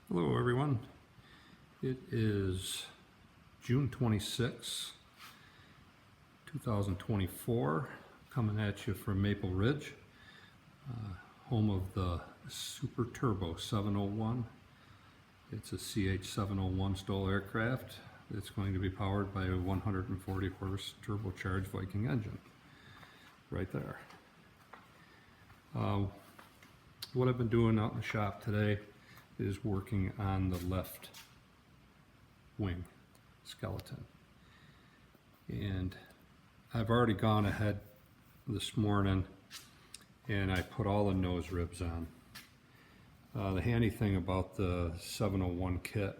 Hello everyone. It is June 26, 2024, coming at you from Maple Ridge, home of the Superturbo701. It's a CH-701 STOL aircraft. It's going to be powered by a 140 horse turbocharged Viking engine, right there. What I've been doing out in the shop today is working on the left wing skeleton, and I've already gone ahead this morning and I put all the nose ribs on. The handy thing about the 701 kit,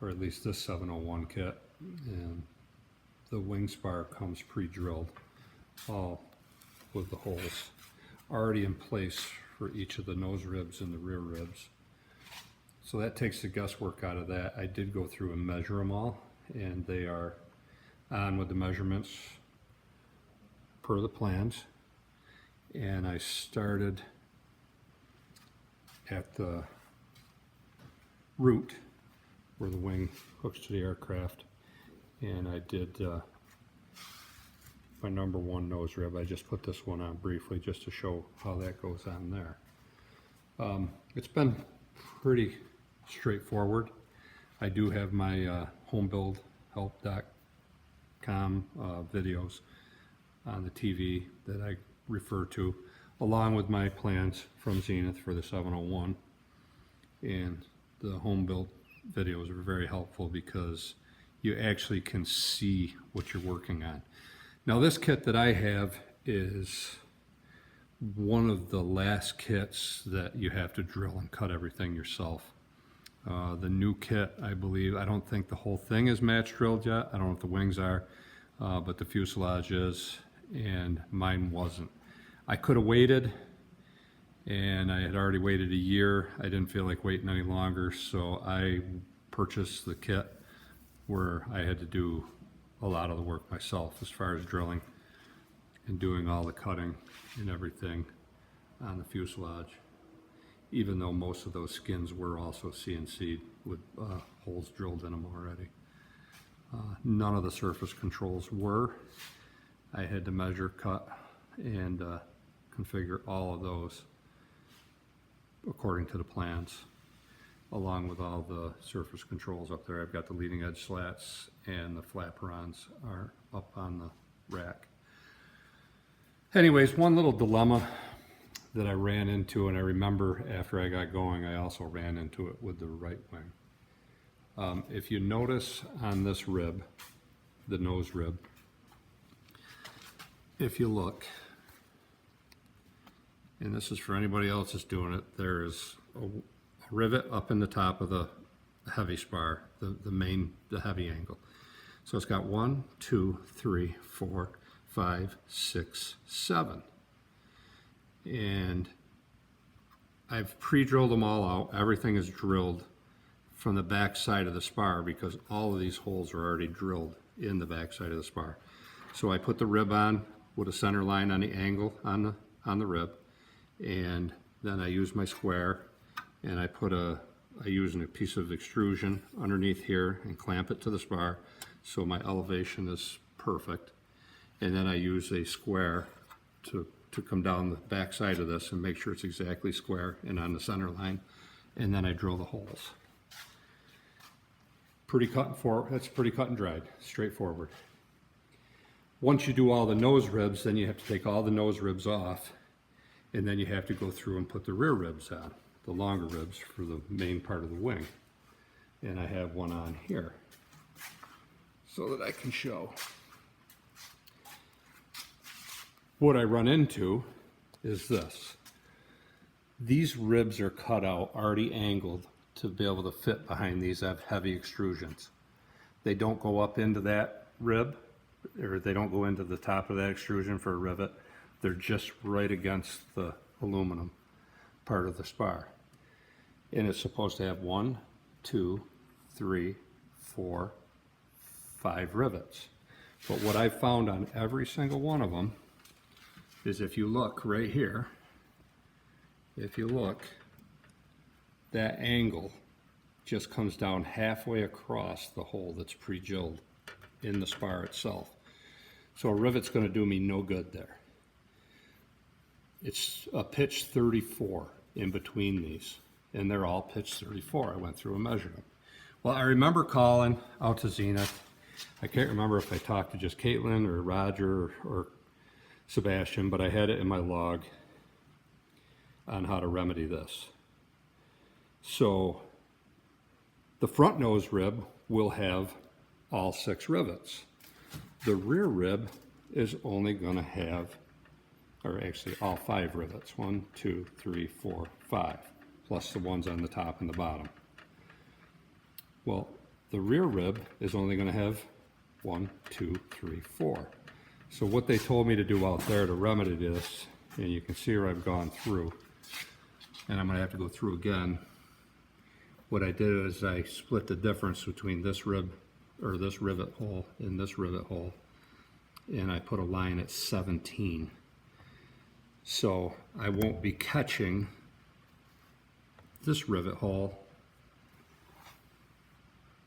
or at least this 701 kit, and the wing spar comes pre-drilled, all with the holes already in place for each of the nose ribs and the rear ribs. So that takes the guesswork out of that. I did go through and measure them all, and they are on with the measurements per the plans. And I started at the root where the wing hooks to the aircraft, and I did my number one nose rib. I just put this one on briefly just to show how that goes on there. It's been pretty straightforward. I do have my homebuildhelp.com videos on the TV that I refer to, along with my plans from Zenith for the 701. And the home build videos are very helpful because you actually can see what you're working on. Now, this kit that I have is one of the last kits that you have to drill and cut everything yourself. The new kit, I believe, I don't think the whole thing is match drilled yet. I don't know if the wings are, but the fuselage is, and mine wasn't. I could have waited, and I had already waited a year. I didn't feel like waiting any longer, so I purchased the kit where I had to do a lot of the work myself as far as drilling and doing all the cutting and everything on the fuselage, even though most of those skins were also CNC'd with holes drilled in them already. None of the surface controls were. I had to measure, cut, and configure all of those according to the plans, along with all the surface controls up there. I've got the leading edge slats, and the flaperons are up on the rack. Anyways, one little dilemma that I ran into, and I remember after I got going, I also ran into it with the right wing. If you notice on this rib, the nose rib, if you look, and this is for anybody else that's doing it, there is a rivet up in the top of the heavy spar, the heavy angle. So it's got 1, 2, 3, 4, 5, 6, 7. And I've pre-drilled them all out. Everything is drilled from the back side of the spar because all of these holes are already drilled in the back side of the spar. So I put the rib on with a center line on the angle on the rib, and then I use my square, and I use a piece of extrusion underneath here and clamp it to the spar so my elevation is perfect. And then I use a square to come down the back side of this and make sure it's exactly square and on the center line, and then I drill the holes. That's pretty cut and dried, straightforward. Once you do all the nose ribs, then you have to take all the nose ribs off, and then you have to go through and put the rear ribs on, the longer ribs for the main part of the wing. And I have one on here so that I can show. What I run into is this. These ribs are cut out, already angled to be able to fit behind these. I have heavy extrusions. They don't go up into that rib, or they don't go into the top of that extrusion for a rivet. They're just right against the aluminum part of the spar. And it's supposed to have 1, 2, 3, 4, 5 rivets. But what I've found on every single one of them is if you look right here, if you look, that angle just comes down halfway across the hole that's pre-drilled in the spar itself. So a rivet's going to do me no good there. It's a pitch 34 in between these, and they're all pitch 34. I went through and measured them. Well, I remember calling out to Zenith. I can't remember if I talked to just Caitlin or Roger or Sebastian, but I had it in my log on how to remedy this. So the front nose rib will have all 6 rivets. The rear rib is only going to have, or actually all 5 rivets. 1, 2, 3, 4, 5, plus the ones on the top and the bottom. Well, the rear rib is only going to have 1, 2, 3, 4. So what they told me to do out there to remedy this, and you can see where I've gone through, and I'm going to have to go through again. What I did is I split the difference between this rib, or this rivet hole, and this rivet hole, and I put a line at 17. So I won't be catching this rivet hole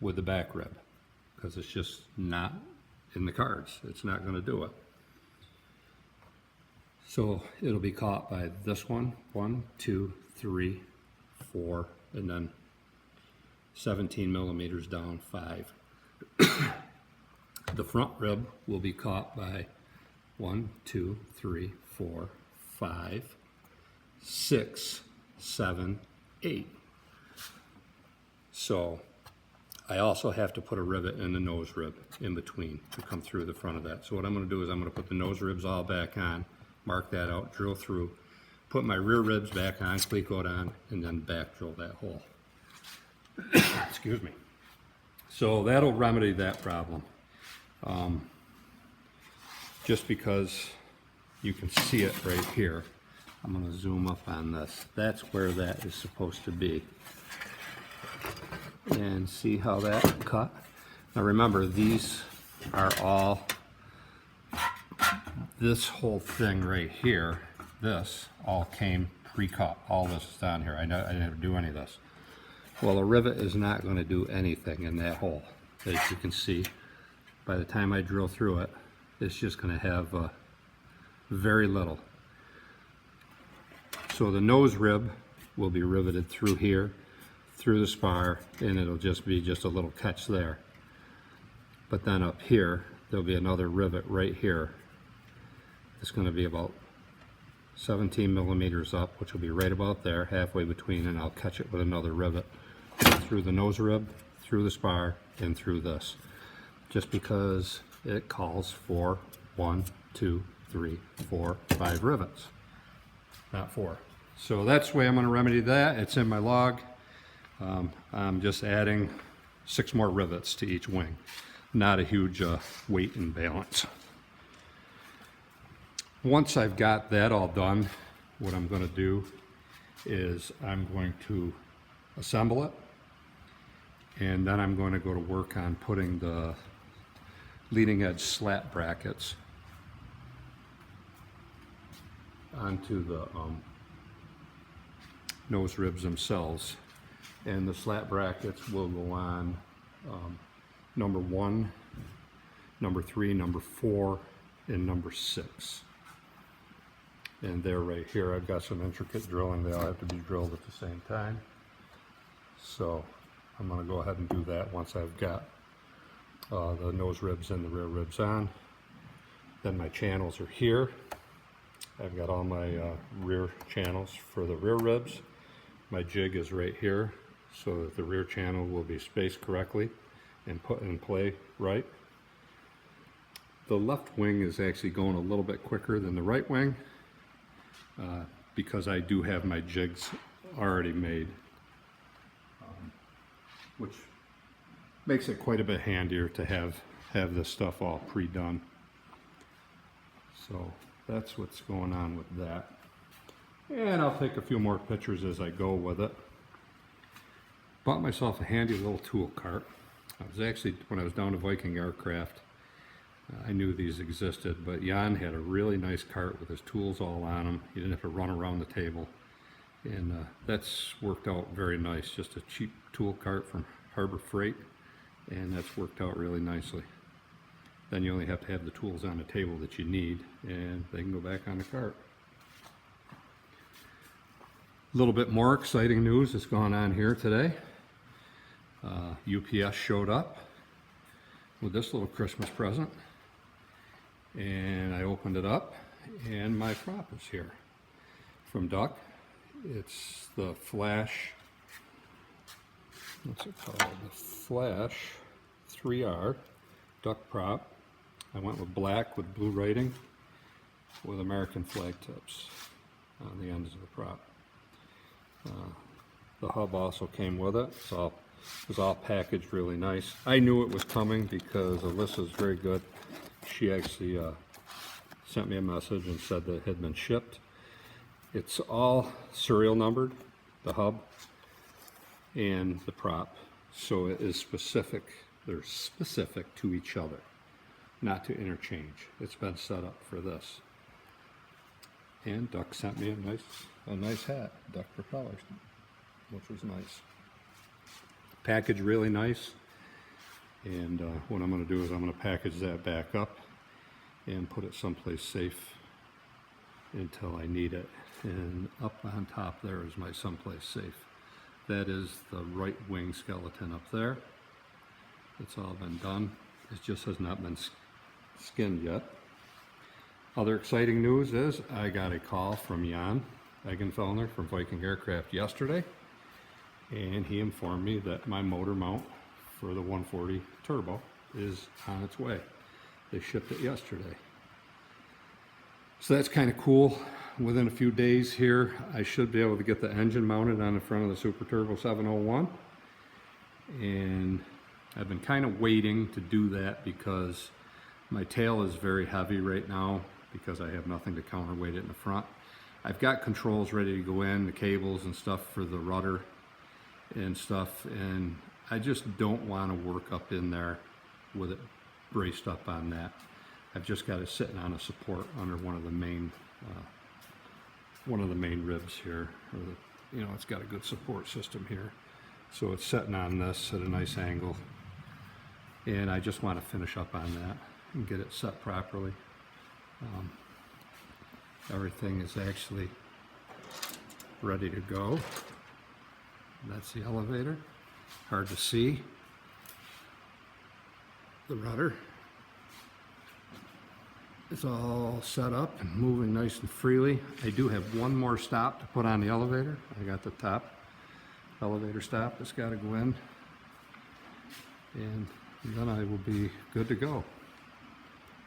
with the back rib, because it's just not in the cards. It's not going to do it. So it'll be caught by this one, 1, 2, 3, 4, and then 17 millimeters down, 5. The front rib will be caught by 1, 2, 3, 4, 5, 6, 7, 8. So I also have to put a rivet in the nose rib in between to come through the front of that. So what I'm going to do is I'm going to put the nose ribs all back on, mark that out, drill through, put my rear ribs back on, cleat coat on, and then back drill that hole. Excuse me. So that'll remedy that problem. Just because you can see it right here, I'm going to zoom up on this. That's where that is supposed to be. And see how that cut? Now remember, these are all, this whole thing right here, this all came pre-cut. All this is down here. I didn't have to do any of this. Well, a rivet is not going to do anything in that hole. As you can see, by the time I drill through it, it's just going to have very little. So the nose rib will be riveted through here, through the spar, and it'll just be just a little catch there. But then up here, there'll be another rivet right here. It's going to be about 17 millimeters up, which will be right about there, halfway between, and I'll catch it with another rivet through the nose rib, through the spar, and through this. Just because it calls for 1, 2, 3, 4, 5 rivets, not 4. So that's the way I'm going to remedy that. It's in my log. I'm just adding 6 more rivets to each wing. Not a huge weight imbalance. Once I've got that all done, what I'm going to do is I'm going to assemble it, and then I'm going to go to work on putting the leading edge slat brackets onto the nose ribs themselves. And the slat brackets will go on number 1, number 3, number 4, and number 6. And they're right here. I've got some intricate drilling. They all have to be drilled at the same time. So I'm going to go ahead and do that once I've got the nose ribs and the rear ribs on. Then my channels are here. I've got all my rear channels for the rear ribs. My jig is right here, so that the rear channel will be spaced correctly and put in play right. The left wing is actually going a little bit quicker than the right wing because I do have my jigs already made, which makes it quite a bit handier to have this stuff all pre-done. So that's what's going on with that. And I'll take a few more pictures as I go with it. Bought myself a handy little tool cart. I was actually, when I was down to Viking Aircraft, I knew these existed, but Jan had a really nice cart with his tools all on them. He didn't have to run around the table. And that's worked out very nice. Just a cheap tool cart from Harbor Freight, and that's worked out really nicely. Then you only have to have the tools on the table that you need, and they can go back on the cart. A little bit more exciting news that's gone on here today. UPS showed up with this little Christmas present, and I opened it up, and my prop is here from Duck. It's the Flash, what's it called? The Flash 3R Duck prop. I went with black with blue writing with American flag tips on the ends of the prop. The hub also came with it, so it was all packaged really nice. I knew it was coming because Alyssa's very good. She actually sent me a message and said that it had been shipped. It's all serial numbered, the hub and the prop, so it is specific. They're specific to each other, not to interchange. It's been set up for this. And Duck sent me a nice hat, Duck Propeller, which was nice. Package really nice. And what I'm going to do is I'm going to package that back up and put it someplace safe until I need it. And up on top there is my someplace safe. That is the right wing skeleton up there. It's all been done. It just has not been skinned yet. Other exciting news is I got a call from Jan Eggenfellner from Viking Aircraft yesterday, and he informed me that my motor mount for the 140 turbo is on its way. They shipped it yesterday. So that's kind of cool. Within a few days here, I should be able to get the engine mounted on the front of the Superturbo701. And I've been kind of waiting to do that because my tail is very heavy right now because I have nothing to counterweight it in the front. I've got controls ready to go in, the cables and stuff for the rudder and stuff, and I just don't want to work up in there with it braced up on that. I've just got it sitting on a support under one of the main ribs here. Or the, it's got a good support system here. So it's sitting on this at a nice angle. And I just want to finish up on that and get it set properly. Everything is actually ready to go. That's the elevator. Hard to see. The rudder. It's all set up and moving nice and freely. I do have one more stop to put on the elevator. I got the top elevator stop that's got to go in, and then I will be good to go.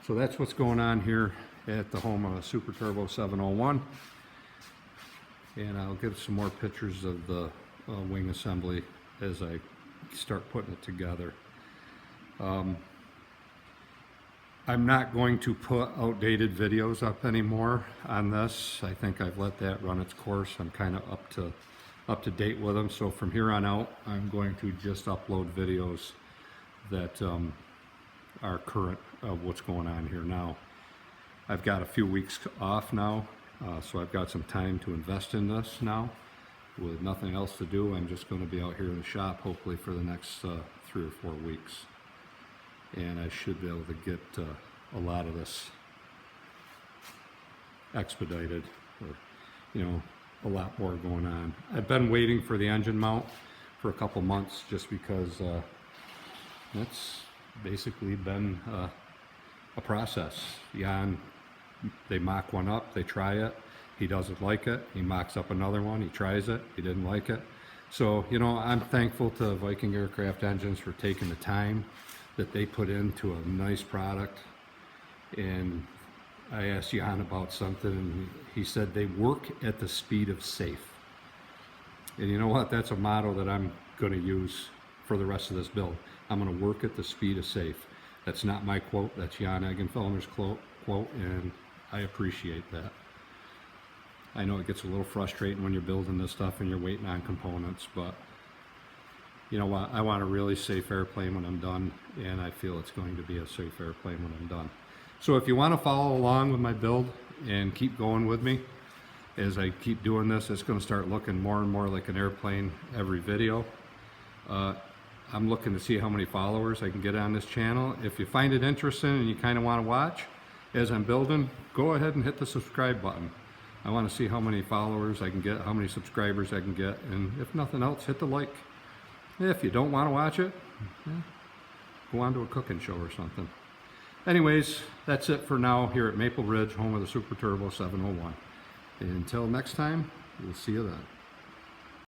So that's what's going on here at the home of Superturbo701, and I'll give some more pictures of the wing assembly as I start putting it together. I'm not going to put outdated videos up anymore on this. I think I've let that run its course. I'm kind of up to date with them. So from here on out, I'm going to just upload videos that are current of what's going on here now. I've got a few weeks off now, so I've got some time to invest in this now. With nothing else to do, I'm just going to be out here in the shop hopefully for the next 3 or 4 weeks. And I should be able to get a lot of this expedited, or a lot more going on. I've been waiting for the engine mount for a couple months just because that's basically been a process. Jan, they mock one up, they try it, he doesn't like it, he mocks up another one, he tries it, he didn't like it. So I'm thankful to Viking Aircraft Engines for taking the time that they put into a nice product. And I asked Jan about something, and he said they work at the speed of safe. And you know what? That's a motto that I'm going to use for the rest of this build. I'm going to work at the speed of safe. That's not my quote. That's Jan Eggenfellner's quote, and I appreciate that. I know it gets a little frustrating when you're building this stuff and you're waiting on components, but you know what? I want a really safe airplane when I'm done, and I feel it's going to be a safe airplane when I'm done. So if you want to follow along with my build and keep going with me, as I keep doing this, it's going to start looking more and more like an airplane every video. I'm looking to see how many followers I can get on this channel. If you find it interesting and you kind of want to watch as I'm building, go ahead and hit the subscribe button. I want to see how many followers I can get, how many subscribers I can get, and if nothing else, hit the like. If you don't want to watch it, go on to a cooking show or something. Anyways, that's it for now here at Maple Ridge, home of the Super Turbo 701. Until next time, we'll see you then.